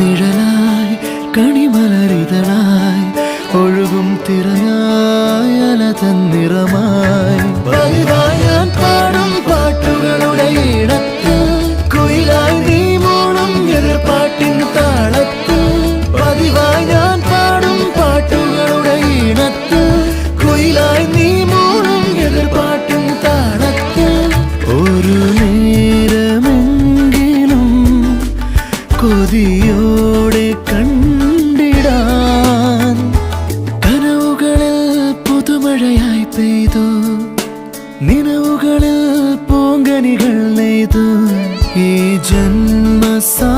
നിഴലായി കണിമലരിതളായി ഒഴുകും തിരയായി അലതൻ നിറമായി പതിവായി ഞാൻ പാടും പാട്ടുകളുടെ ഈണത്തിൽ കുയിലായി നീ മൂളും എതിർപ്പാട്ടിൻ താളത്തിൽ പതിവായി ഞാൻ പാടും പാട്ടുകളുടെ ഈണത്തിൽ കുയിലായി നീ മൂളും എതിർപ്പാട്ടിൻ താളത്തിൽ ഒരു നേരമെങ്കിലും കൊതിയോടെ കണ്ടിടാൻ കനവുകളിൽ പുതുമഴയായി പെയ്തു നിലവുകളിൽ പൂങ്കനികൾ നെയ്തു ഈ ജന്മസാ